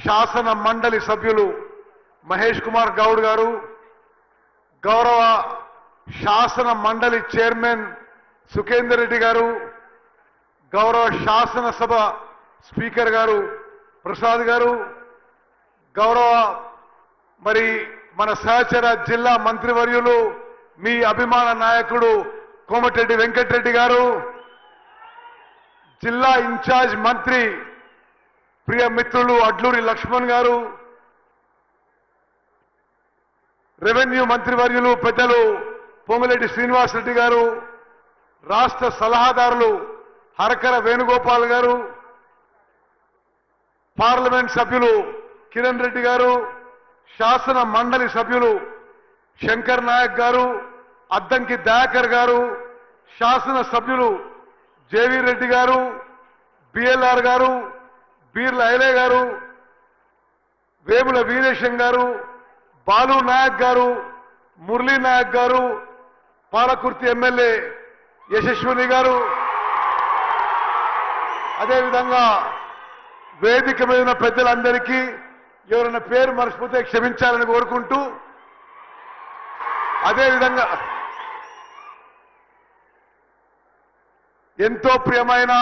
శాసన మండలి సభ్యులు మహేష్ కుమార్ గౌడ్ గారు, గౌరవ శాసన మండలి చైర్మన్ సుఖేందర్ రెడ్డి గారు, గౌరవ శాసనసభ స్పీకర్ గారు ప్రసాద్ గారు, గౌరవ మన సహచర జిల్లా మంత్రివర్యులు మీ అభిమాన నాయకుడు కోమటిరెడ్డి వెంకటరెడ్డి గారు, జిల్లా ఇన్ఛార్జ్ మంత్రి ప్రియ మిత్రులు అడ్లూరి లక్ష్మణ్ గారు, రెవెన్యూ మంత్రివర్యులు పెద్దలు పొంగులేటి శ్రీనివాసరెడ్డి గారు, రాష్ట్ర సలహాదారులు హరకర వేణుగోపాల్ గారు, పార్లమెంట్ సభ్యులు కిరణ్ రెడ్డి గారు, శాసన మండలి సభ్యులు శంకర్ నాయక్ గారు, అద్దంకి దయాకర్ గారు, శాసన సభ్యులు జేవీ రెడ్డి గారు, బిఎల్ఆర్ గారు, బీర్ల ఐలే గారు, వేముల వీరేశం గారు, బాలు నాయక్ గారు, మురళీ నాయక్ గారు, పాలకుర్తి ఎమ్మెల్యే యశస్విని గారు, అదేవిధంగా వేదిక మీద ఉన్న పెద్దలందరికీ ఎవరైనా పేరు మర్చిపోతే క్షమించాలని కోరుకుంటూ, అదేవిధంగా ఎంతో ప్రియమైన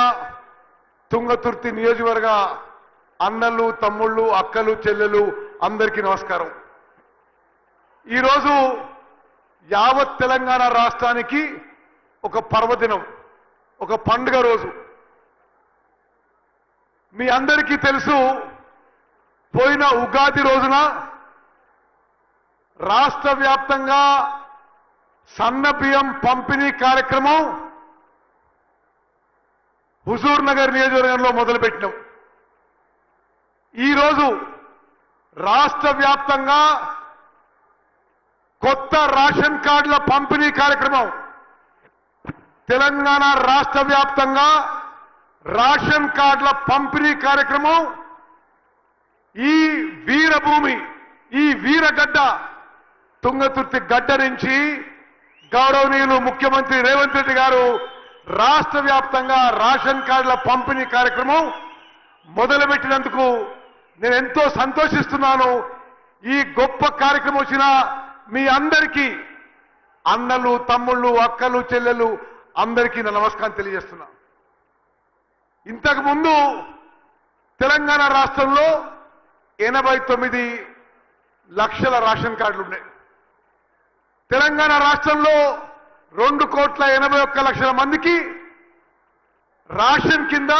తుంగతుర్తి నియోజకవర్గ అన్నలు, తమ్ముళ్ళు, అక్కలు, చెల్లెలు అందరికీ నమస్కారం. ఈరోజు యావత్ తెలంగాణ రాష్ట్రానికి ఒక పర్వదినం, ఒక పండుగ రోజు. మీ అందరికీ తెలుసు, పోయిన ఉగాది రోజున రాష్ట్ర వ్యాప్తంగా సన్న బియ్యం పంపిణీ కార్యక్రమం హుజూర్ నగర్ నియోజకవర్గంలో మొదలుపెట్టినాం. ఈరోజు రాష్ట్ర వ్యాప్తంగా కొత్త రేషన్ కార్డుల పంపిణీ కార్యక్రమం, తెలంగాణ రాష్ట్ర వ్యాప్తంగా రేషన్ కార్డుల పంపిణీ కార్యక్రమం ఈ వీరభూమి, ఈ వీరగడ్డ తుంగతుర్తి గడ్డ నుంచి గౌరవనీయులు ముఖ్యమంత్రి రేవంత్ రెడ్డి గారు రాష్ట్ర వ్యాప్తంగా రేషన్ కార్డుల పంపిణీ కార్యక్రమం మొదలుపెట్టినందుకు నేను ఎంతో సంతోషిస్తున్నాను. ఈ గొప్ప కార్యక్రమం వచ్చిన మీ అందరికీ, అన్నలు, తమ్ముళ్ళు, అక్కలు, చెల్లెలు అందరికీ నా నమస్కారం తెలియజేస్తున్నా. ఇంతకు ముందు తెలంగాణ రాష్ట్రంలో 89 లక్షల రేషన్ కార్డులు ఉన్నాయి. తెలంగాణ రాష్ట్రంలో 2,81,00,000 మందికి రేషన్ కింద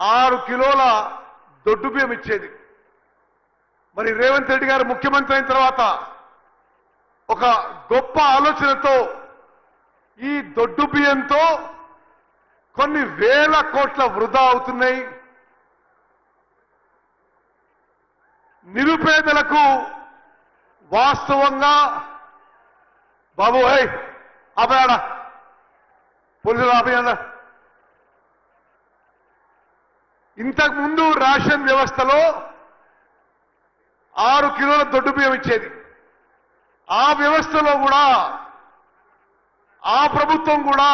6 కిలోల దొడ్డు బియ్యం ఇచ్చేది. మరి రేవంత్ రెడ్డి గారు ముఖ్యమంత్రి అయిన తర్వాత ఒక గొప్ప ఆలోచనతో ఈ దొడ్డు బియ్యంతో కొన్ని వేల కోట్ల వృధా అవుతున్నాయి. నిరుపేదలకు వాస్తవంగా బాబు ఆపయాడా పోలీసులు ఆపయాడా, ఇంతకు ముందు రేషన్ వ్యవస్థలో 6 కిలోల దొడ్డు బియ్యం ఇచ్చేది. ఆ వ్యవస్థలో కూడా ఆ ప్రభుత్వం కూడా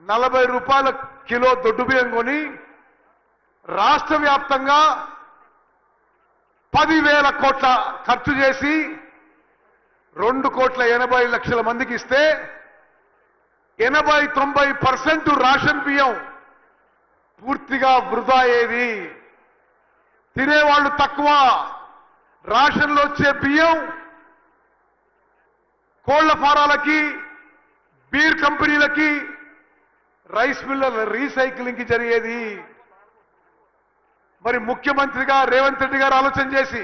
40 రూపాయల కిలో దొడ్డు బియ్యం కొని రాష్ట్ర వ్యాప్తంగా 10,000 కోట్ల ఖర్చు చేసి 2,80,00,000 మందికి ఇస్తే 80-90% రేషన్ బియ్యం పూర్తిగా వృధా అయ్యేది. తినేవాళ్ళు తక్కువ. రేషన్లో వచ్చే బియ్యం కోళ్ల ఫారాలకి, బీర్ కంపెనీలకి, రైస్ మిల్లర్ల రీసైక్లింగ్ కి జరిగేది. మరి ముఖ్యమంత్రిగా రేవంత్ రెడ్డి గారు ఆలోచన చేసి,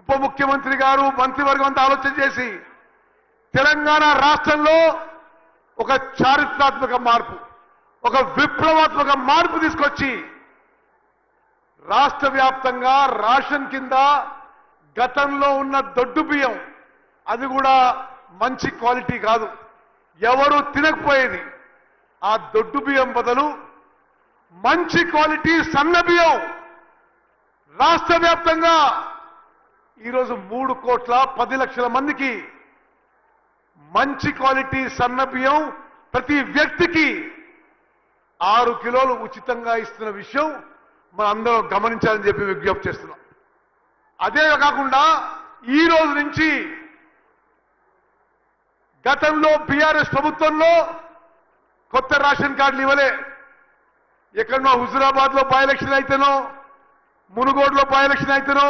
ఉప ముఖ్యమంత్రి గారు, మంత్రివర్గం అంతా ఆలోచన చేసి తెలంగాణ రాష్ట్రంలో ఒక చారిత్రాత్మక మార్పు, ఒక విప్లవాత్మక మార్పు తీసుకొచ్చి రాష్ట్ర వ్యాప్తంగా రేషన్ కింద గతంలో ఉన్న దొడ్డు బియ్యం, అది కూడా మంచి క్వాలిటీ కాదు, ఎవరు తినకపోయేది, ఆ దొడ్డు బియ్యం బదులు మంచి క్వాలిటీ సన్న బియ్యం రాష్ట్ర వ్యాప్తంగా ఈరోజు 3,10,00,000 మందికి మంచి క్వాలిటీ సన్న బియ్యం ప్రతి వ్యక్తికి 6 కిలోలు ఉచితంగా ఇస్తున్న విషయం మనందరం గమనించాలని చెప్పి విజ్ఞప్తి చేస్తున్నాం. అదే కాకుండా ఈ రోజు నుంచి గతంలో బీఆర్ఎస్ ప్రభుత్వంలో కొత్త రేషన్ కార్డులు ఇవ్వలే. ఎక్కడో హుజురాబాద్ లో బై ఎలక్షన్ అయితేనో, మునుగోడులో బై ఎలక్షన్ అయితేనో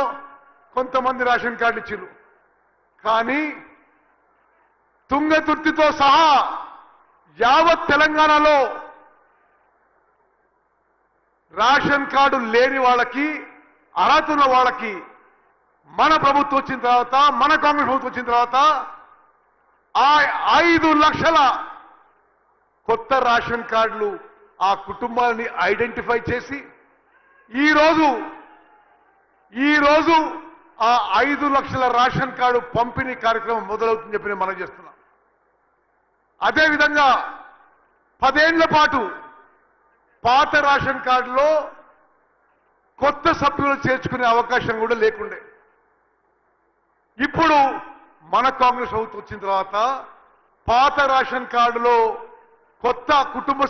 కొంతమంది రేషన్ కార్డులు ఇచ్చారు. కానీ తుంగతుర్తితో సహా యావత్ తెలంగాణలో రేషన్ కార్డు లేని వాళ్ళకి, అర్హత ఉన్న వాళ్ళకి మన ప్రభుత్వం వచ్చిన తర్వాత, మన కాంగ్రెస్ ప్రభుత్వం వచ్చిన తర్వాత ఆ 5 లక్షల కొత్త రేషన్ కార్డులు ఆ కుటుంబాలని ఐడెంటిఫై చేసి ఈరోజు ఆ 5 లక్షల రేషన్ కార్డు పంపిణీ కార్యక్రమం మొదలవుతుందని చెప్పి నేను మనం చేస్తున్నాం. అదేవిధంగా 10 ఏళ్ల పాటు పాత రేషన్ కార్డులో కొత్త సభ్యులు చేర్చుకునే అవకాశం కూడా లేకుండే. ఇప్పుడు మన కాంగ్రెస్ ప్రభుత్వం వచ్చిన తర్వాత పాత రేషన్ కార్డులో కొత్త కుటుంబ